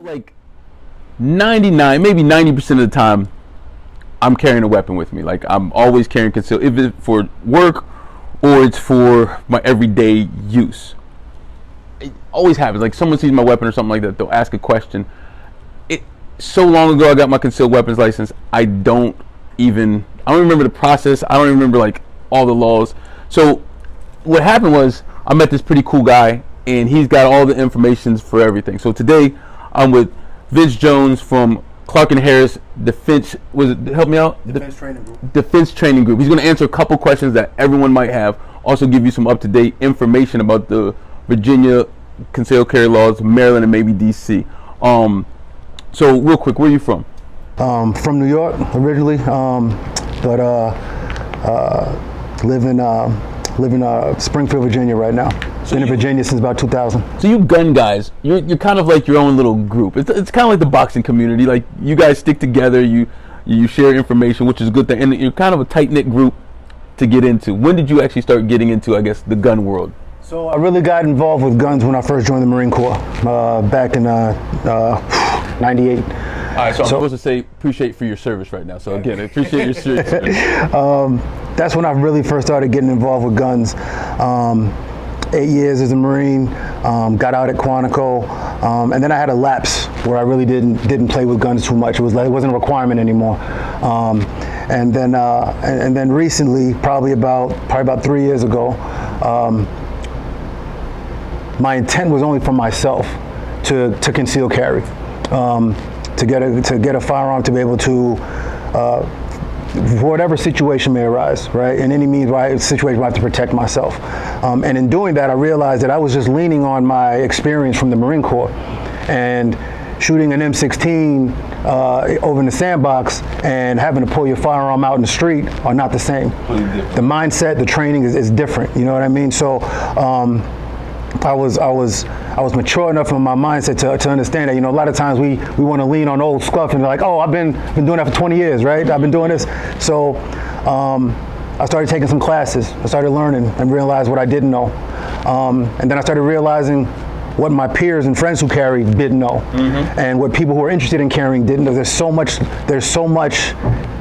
like 99, maybe 90% of the time, I'm carrying a weapon with me. Like I'm always carrying concealed, if it's for work or it's for my everyday use. It always happens. Like someone sees my weapon or something like that, they'll ask a question. So long ago I got my concealed weapons license. I don't remember the process. I don't even remember like all the laws. So what happened was I met this pretty cool guy and he's got all the information for everything. So today I'm with Vince Jones from Clark and Harris Defense. Help me out? Defense Training Group. Defense Training Group. He's going to answer a couple questions that everyone might have. Also give you some up-to-date information about the Virginia concealed carry laws, Maryland, and maybe DC. So real quick, where are you from? From New York originally, but live in Springfield, Virginia right now. Been in Virginia since about 2000. So you gun guys, you're kind of like your own little group. It's kind of like the boxing community. Like you guys stick together, you share information, which is a good thing, and you're kind of a tight-knit group to get into. When did you actually start getting into, I guess, the gun world? So I really got involved with guns when I first joined the Marine Corps back in 98. All right, so I'm supposed to say appreciate for your service right now. So again, I appreciate your service. That's when I really first started getting involved with guns. 8 years as a Marine, got out at Quantico, and then I had a lapse where I really didn't play with guns too much. It wasn't a requirement anymore. And then recently, probably about 3 years ago, my intent was only for myself to conceal carry. To get a firearm to be able to, whatever situation may arise, right? In any means, right, situation where I have to protect myself. And in doing that, I realized that I was just leaning on my experience from the Marine Corps, and shooting an M16 over in the sandbox and having to pull your firearm out in the street are not the same. The mindset, the training is different. You know what I mean? So. I was mature enough in my mindset to understand that, you know, a lot of times we want to lean on old stuff and be like, oh, I've been doing that for 20 years, right? I've been doing this. So I started taking some classes. I started learning and realized what I didn't know. And then I started realizing what my peers and friends who carry didn't know, and what people who are interested in carrying didn't know. There's so much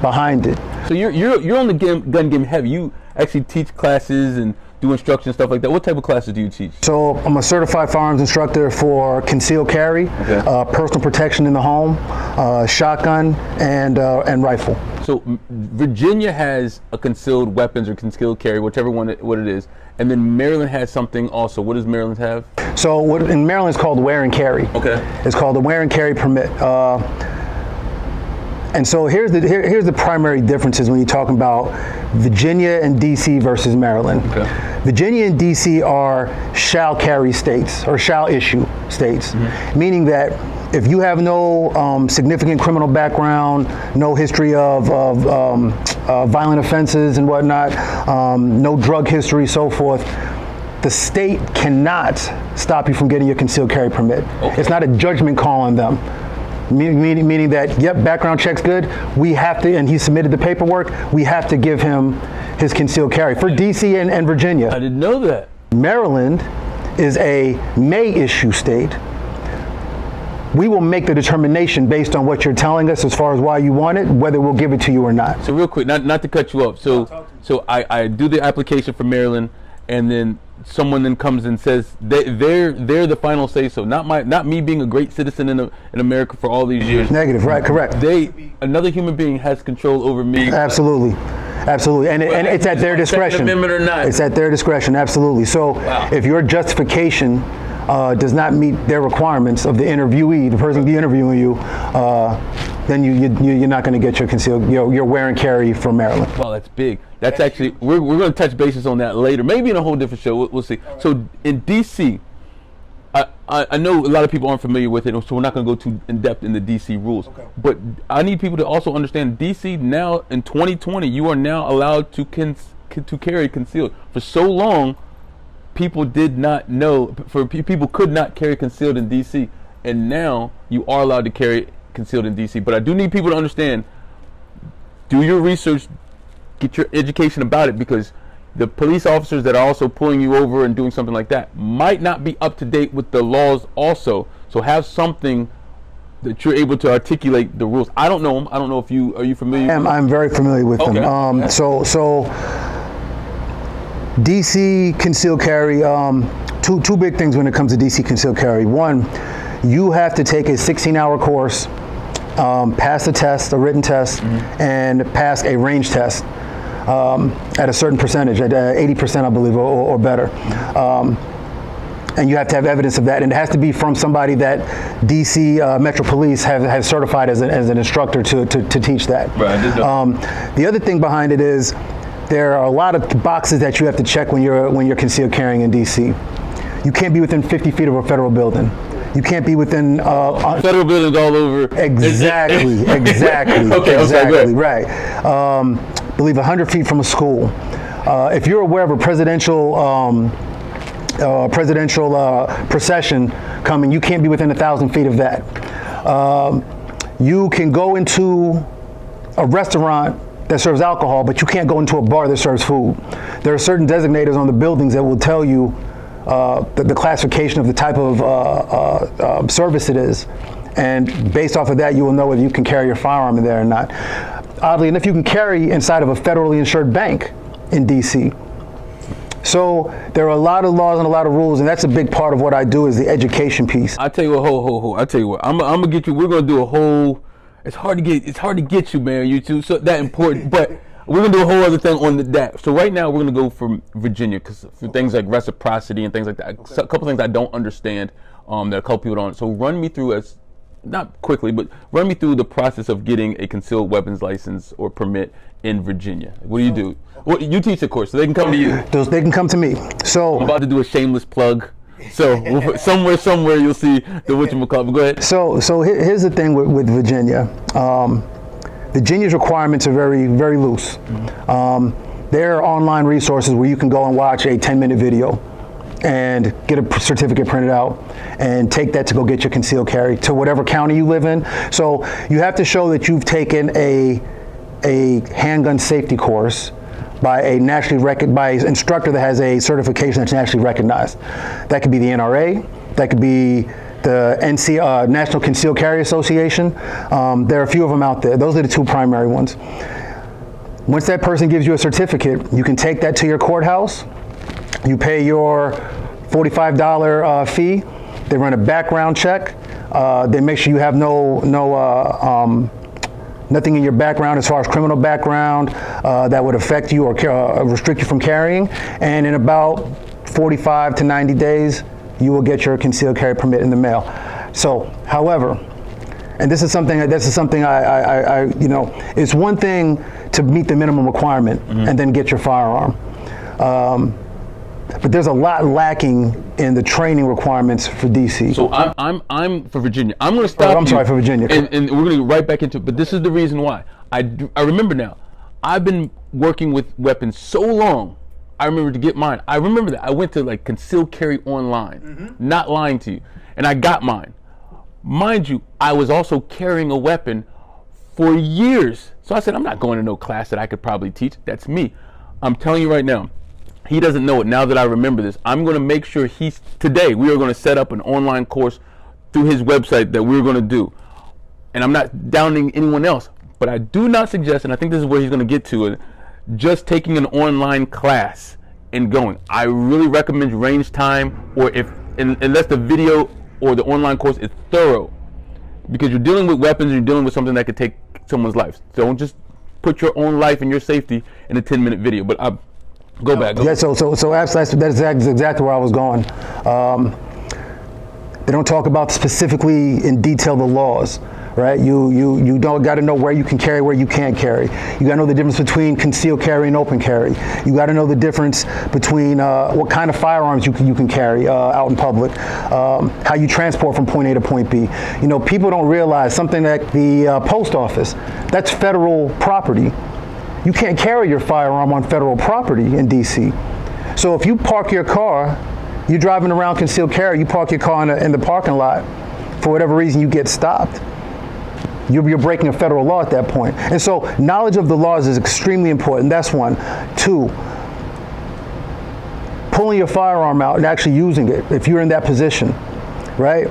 behind it. So you're on the gun game heavy. You actually teach classes and do instruction and stuff like that. What type of classes do you teach? So I'm a certified firearms instructor for concealed carry, personal protection in the home, shotgun, and rifle. So Virginia has a concealed weapons or concealed carry, whichever one what it is, and then Maryland has something also. What does Maryland have? So what in Maryland is called wear and carry. Okay. It's called the wear and carry permit. And so here's the primary differences when you're talking about Virginia and DC versus Maryland. Okay. Virginia and DC are shall carry states or shall issue states, meaning that if you have no significant criminal background, no history of violent offenses and whatnot, no drug history, so forth, the state cannot stop you from getting your concealed carry permit. Okay. It's not a judgment call on them. Meaning that, yep, background check's good, we have to, and he submitted the paperwork, we have to give him his concealed carry for DC and Virginia. I didn't know that. Maryland is a may issue state. We will make the determination based on what you're telling us as far as why you want it, whether we'll give it to you or not. So real quick, not to cut you off. So I do the application for Maryland, and then someone then comes and says they're the final say so. Not me being a great citizen in America for all these years. Negative, right? Correct. Another human being has control over me. Absolutely, and it's at their discretion. Second Amendment or not. It's at their discretion. Absolutely. So if your justification does not meet their requirements of the interviewee, the person interviewing you, then you're not going to get your concealed your wear and carry from Maryland. Well, that's big. That's actually we're going to touch bases on that later, maybe in a whole different show. We'll see. So in DC, I know a lot of people aren't familiar with it, so we're not going to go too in depth in the DC rules. Okay. But I need people to also understand DC now in 2020, you are now allowed to carry concealed. For so long, people did not know. People could not carry concealed in DC, and now you are allowed to carry concealed in DC. But I do need people to understand. Do your research. Get your education about it, because the police officers that are also pulling you over and doing something like that might not be up to date with the laws also. So have something that you're able to articulate the rules. I don't know them. I don't know if are you familiar? I'm very familiar with them. So DC concealed carry, two big things when it comes to DC concealed carry. One, you have to take a 16-hour course, pass a test, a written test, and pass a range test at a certain percentage, at 80%, I believe, or better. And you have to have evidence of that, and it has to be from somebody that DC Metro Police have certified as an instructor to teach that. Right, I did know. The other thing behind it is there are a lot of boxes that you have to check when you're concealed carrying in DC. You can't be within 50 feet of a federal building. You can't be within federal buildings all over. Exactly. Okay, right. Believe 100 feet from a school. If you're aware of a presidential procession coming, you can't be within 1,000 feet of that. You can go into a restaurant that serves alcohol, but you can't go into a bar that serves food. There are certain designators on the buildings that will tell you the classification of the type of service it is. And based off of that, you will know whether you can carry your firearm in there or not. Oddly enough, you can carry inside of a federally insured bank in DC. So there are a lot of laws and a lot of rules, and that's a big part of what I do is the education piece. I tell you what, I tell you what, I'm gonna get you. We're gonna do a whole. It's hard to get you, man. YouTube, so that important, but we're gonna do a whole other thing on that. So right now we're gonna go from Virginia because for things like reciprocity and things like that, a couple things I don't understand that a couple people don't. So run me through not quickly, but run me through the process of getting a concealed weapons license or permit in Virginia. What do you do? Well, you teach the course, so they can come to you. They can come to me. So I'm about to do a shameless plug. So somewhere you'll see the whatchamacallit. Go ahead. So here's the thing with Virginia. Virginia's requirements are very, very loose. There are online resources where you can go and watch a 10-minute video and get a certificate printed out and take that to go get your concealed carry to whatever county you live in. So you have to show that you've taken a handgun safety course by an instructor that has a certification that's nationally recognized. That could be the NRA, that could be the National Concealed Carry Association. There are a few of them out there. Those are the two primary ones. Once that person gives you a certificate, you can take that to your courthouse. You pay your $45 fee. They run a background check. They make sure you have nothing in your background as far as criminal background that would affect you or restrict you from carrying. And in about 45 to 90 days, you will get your concealed carry permit in the mail. So, however, and this is something I it's one thing to meet the minimum requirement and then get your firearm. But there's a lot lacking in the training requirements for DC. So I'm for Virginia. I'm going to stop. I'm sorry, for Virginia. And we're going to get right back into it. But this is the reason why. I remember now. I've been working with weapons so long. I remember to get mine. I remember that I went to like concealed carry online. Not lying to you, and I got mine. Mind you, I was also carrying a weapon for years. So I said, I'm not going to no class that I could probably teach. That's me. I'm telling you right now. He doesn't know it. Now that I remember this, I'm going to make sure today we are going to set up an online course through his website that we're going to do. And I'm not downing anyone else, but I do not suggest, and I think this is where he's going to get to it, just taking an online class and going. I really recommend range time, or unless the video or the online course is thorough, because you're dealing with weapons and you're dealing with something that could take someone's life. So don't just put your own life and your safety in a 10-minute video. But Go back. Yeah, so absolutely, that's exactly where I was going. They don't talk about specifically in detail the laws, right? You don't got to know where you can carry, where you can't carry. You got to know the difference between concealed carry and open carry. You got to know the difference between what kind of firearms you can carry out in public, how you transport from point A to point B. You know, people don't realize something like the post office. That's federal property. You can't carry your firearm on federal property in DC. So if you park your car, you're driving around concealed carry, you park your car in the parking lot, for whatever reason you get stopped, you're breaking a federal law at that point. And so knowledge of the laws is extremely important. That's one. Two, pulling your firearm out and actually using it, if you're in that position. right?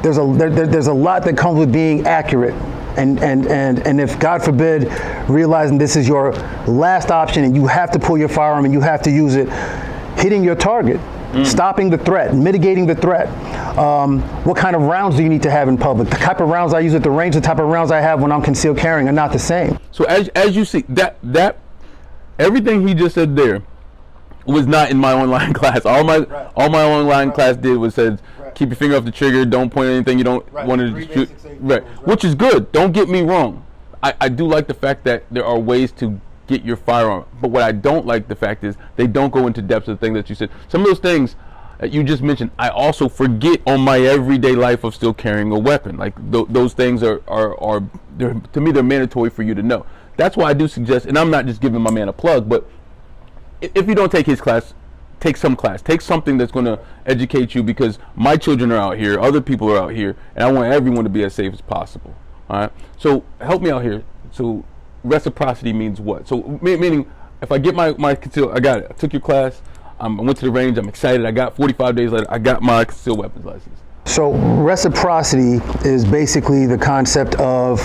There's a lot that comes with being accurate. And if, God forbid, realizing this is your last option and you have to pull your firearm and you have to use it, hitting your target, stopping the threat, mitigating the threat. What kind of rounds do you need to have in public? The type of rounds I use at the range, the type of rounds I have when I'm concealed carrying are not the same. So as you see, that everything he just said there was not in my online class. All my online class did was said, keep your finger off the trigger, don't point at anything you don't want to shoot. Right, which is good. Don't get me wrong. I do like the fact that there are ways to get your firearm. But what I don't like the fact is they don't go into depths of the thing that you said. Some of those things that you just mentioned, I also forget on my everyday life of still carrying a weapon. Like those things are to me, they're mandatory for you to know. That's why I do suggest, and I'm not just giving my man a plug, but if you don't take his class, take some class. Take something that's going to educate you, because my children are out here, other people are out here, and I want everyone to be as safe as possible. All right. So help me out here. So reciprocity means what? So meaning, if I get my concealed, I got it. I took your class. I went to the range. I'm excited. I got 45 days later, I got my concealed weapons license. So reciprocity is basically the concept of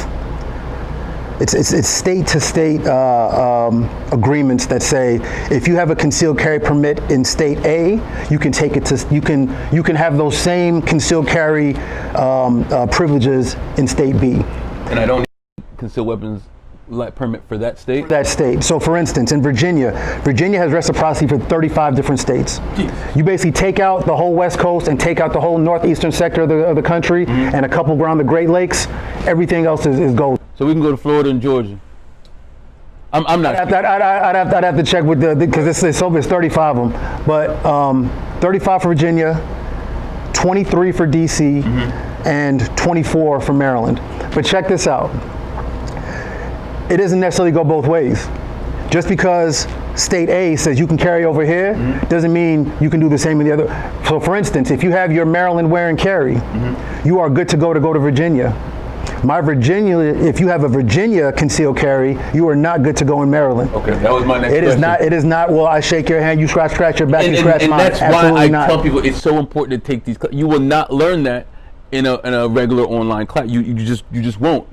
it's state to state agreements that say if you have a concealed carry permit in state A, you can take it to you can have those same concealed carry privileges in state B. And I don't need concealed weapons permit for that state? That state. So for instance, in Virginia has reciprocity for 35 different states. Jeez. You basically take out the whole West Coast and take out the whole northeastern sector of the country, and a couple around the Great Lakes. Everything else is gold. So we can go to Florida and Georgia. I'm not. I'd have to check with because it's 35 of them, but 35 for Virginia, 23 for DC, and 24 for Maryland. But check this out. It doesn't necessarily go both ways. Just because state A says you can carry over here doesn't mean you can do the same in the other. So for instance, if you have your Maryland wear and carry, you are good to go to Virginia. If you have a Virginia concealed carry, you are not good to go in Maryland. Okay, that was my next question. It is not, well, I shake your hand, you scratch your back, you scratch mine. And that's why I tell people it's so important to take these classes. You will not learn that in a regular online class. You just won't.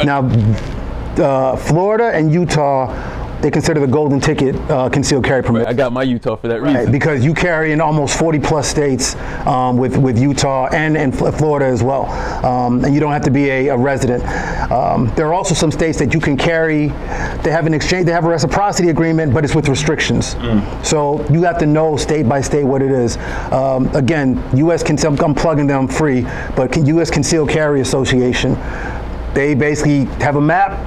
Now, Florida and Utah, they consider the golden ticket concealed carry permit. Right, I got my Utah for that reason. Right, because you carry in almost 40 plus states with Utah and Florida as well. And you don't have to be a resident. There are also some states that you can carry, they have a reciprocity agreement, but it's with restrictions. So you have to know state by state what it is. Again, I'm plugging them free, but U.S. Concealed Carry Association, they basically have a map.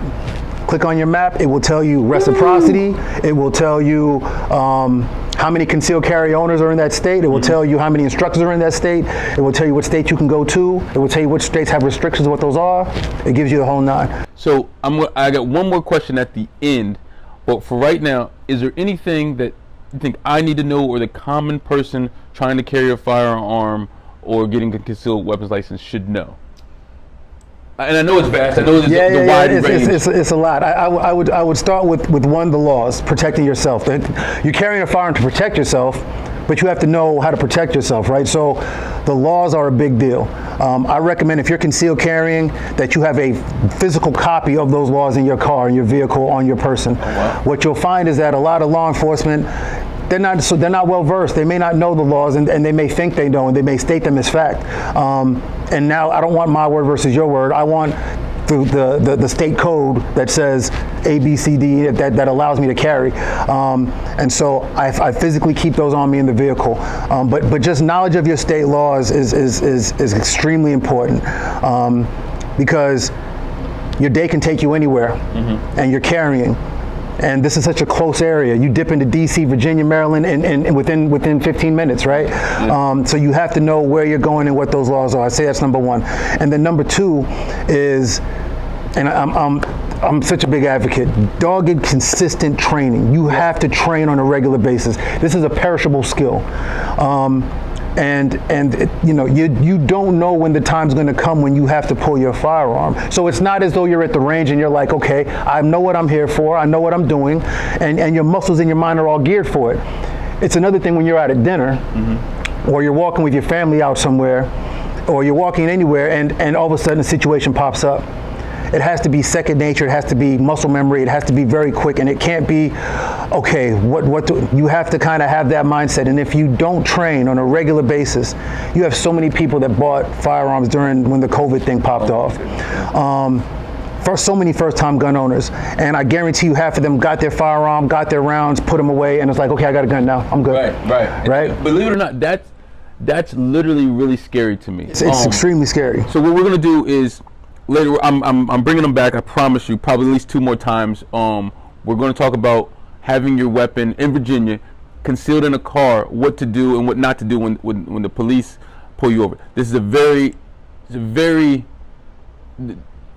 Click on your map, it will tell you reciprocity, it will tell you how many concealed carry owners are in that state, it will tell you how many instructors are in that state, it will tell you what state you can go to, it will tell you which states have restrictions, what those are. It gives you the whole nine. So I got one more question at the end, but for right now, is there anything that you think I need to know, or the common person trying to carry a firearm or getting a concealed weapons license should know? And I know it's vast. I know it's the wide range. It's a lot. I would start with one of the laws, protecting yourself. You're carrying a firearm to protect yourself, but you have to know how to protect yourself, right? So the laws are a big deal. I recommend if you're concealed carrying that you have a physical copy of those laws in your car, in your vehicle, on your person. Oh, wow. What you'll find is that a lot of law enforcement, they're not well versed. They may not know the laws, and they may think they know, and they may state them as fact. And now I don't want my word versus your word. I want the state code that says A, B, C, D that allows me to carry. And so I physically keep those on me in the vehicle. But just knowledge of your state laws is extremely important, because your day can take you anywhere, and you're carrying. And this is such a close area. You dip into DC, Virginia, Maryland, and within 15 minutes, right? So you have to know where you're going and what those laws are. I say that's number one. And then number two is, and I'm such a big advocate, dogged, consistent training. You have to train on a regular basis. This is a perishable skill. You don't know when the time's going to come when you have to pull your firearm. So it's not as though you're at the range and you're like, okay, I know what I'm here for, I know what I'm doing, and your muscles in your mind are all geared for it. It's another thing when you're out at dinner, or you're walking with your family out somewhere, or you're walking anywhere, and all of a sudden a situation pops up. It has to be second nature. It has to be muscle memory. It has to be very quick, and it can't be, okay, you have to kind of have that mindset. And if you don't train on a regular basis, you have so many people that bought firearms when the COVID thing popped off. So many first-time gun owners, and I guarantee you half of them got their firearm, got their rounds, put them away, and it's like, okay, I got a gun now, I'm good. Right. And believe it or not, that's literally really scary to me. It's extremely scary. So what we're gonna do is later, I'm bringing them back. I promise you, probably at least 2 more times. We're going to talk about having your weapon in Virginia concealed in a car, what to do and what not to do when the police pull you over. This is a very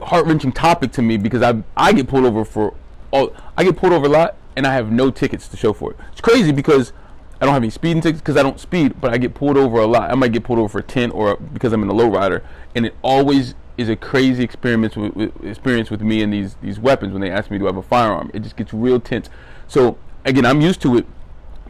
heart-wrenching topic to me, because I get pulled over a lot, and I have no tickets to show for it. It's crazy because I don't have any speeding tickets because I don't speed, but I get pulled over a lot. I might get pulled over for a 10 or because I'm in a lowrider, and it always is a crazy experience with me and these weapons. When they ask me, do I have a firearm, it just gets real tense. So again, I'm used to it.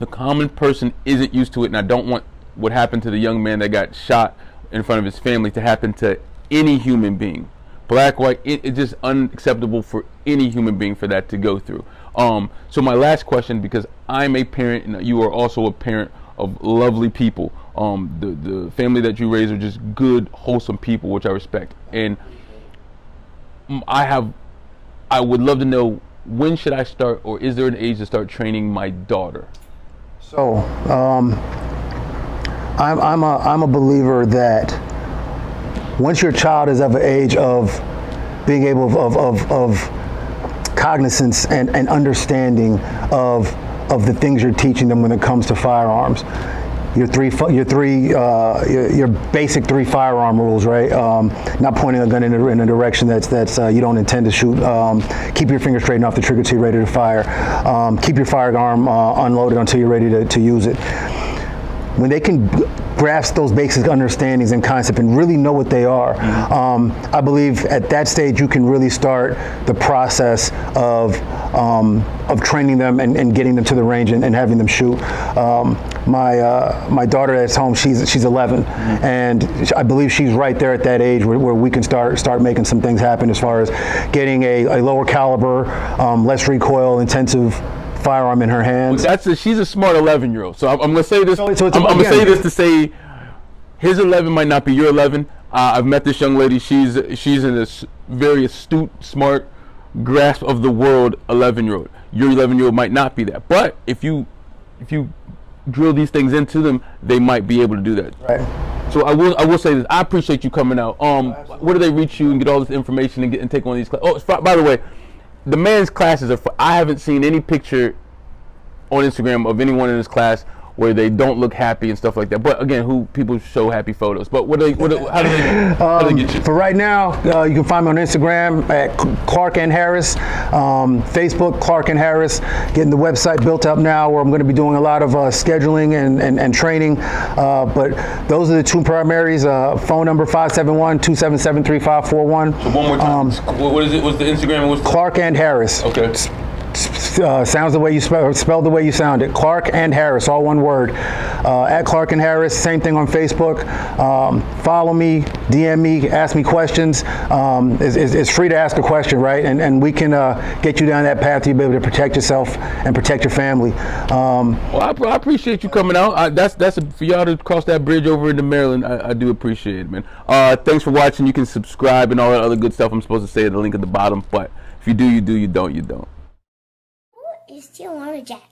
The common person isn't used to it, and I don't want what happened to the young man that got shot in front of his family to happen to any human being. Black, white, it's just unacceptable for any human being for that to go through. So my last question, because I'm a parent and you are also a parent of lovely people. The family that you raise are just good, wholesome people, which I respect. And I would love to know, when should I start, or is there an age to start training my daughter? So, I'm a believer that once your child is of an age of being able of cognizance and understanding of the things you're teaching them when it comes to firearms, your basic 3 firearm rules, right? Not pointing a gun in a direction that's you don't intend to shoot. Keep your finger straight off the trigger till you're ready to fire. Keep your firearm unloaded until you're ready to use it. When they can grasp those basic understandings and concepts and really know what they are, I believe at that stage you can really start the process of training them and getting them to the range and having them shoot. My daughter that's home, she's 11, and I believe she's right there at that age where we can start making some things happen as far as getting a lower caliber, less recoil intensive firearm in her hands. She's a smart 11-year-old. So I'm going to say this. I'm going to say this to say his 11 might not be your 11. I've met this young lady. She's in this very astute, smart grasp of the world 11-year-old. Your 11-year-old might not be that. But if you drill these things into them, they might be able to do that. Right. So I will say this. I appreciate you coming out. Where do they reach you and get all this information and take one of these classes? Oh, by the way, the man's classes I haven't seen any picture on Instagram of anyone in his class where they don't look happy and stuff like that. But again, people show happy photos. But how do they get you? For right now, you can find me on Instagram at Clark and Harris, Facebook Clark and Harris. Getting the website built up now, where I'm going to be doing a lot of scheduling and training. But those are the 2 primaries. Phone number 571-277-3541. So one more time. What is it? What's the Instagram? Clark and Harris. Okay. Sounds the way you spelled the way you sound it. Clark and Harris, all one word. At Clark and Harris, same thing on Facebook. Follow me, DM me, ask me questions. It's free to ask a question, right? And we can get you down that path to be able to protect yourself and protect your family. Well, I appreciate you coming out. That's for y'all to cross that bridge over into Maryland. I do appreciate it, man. Thanks for watching. You can subscribe and all that other good stuff I'm supposed to say at the link at the bottom. But if you do, you do. You don't, you don't. It's Tiajuana Jack.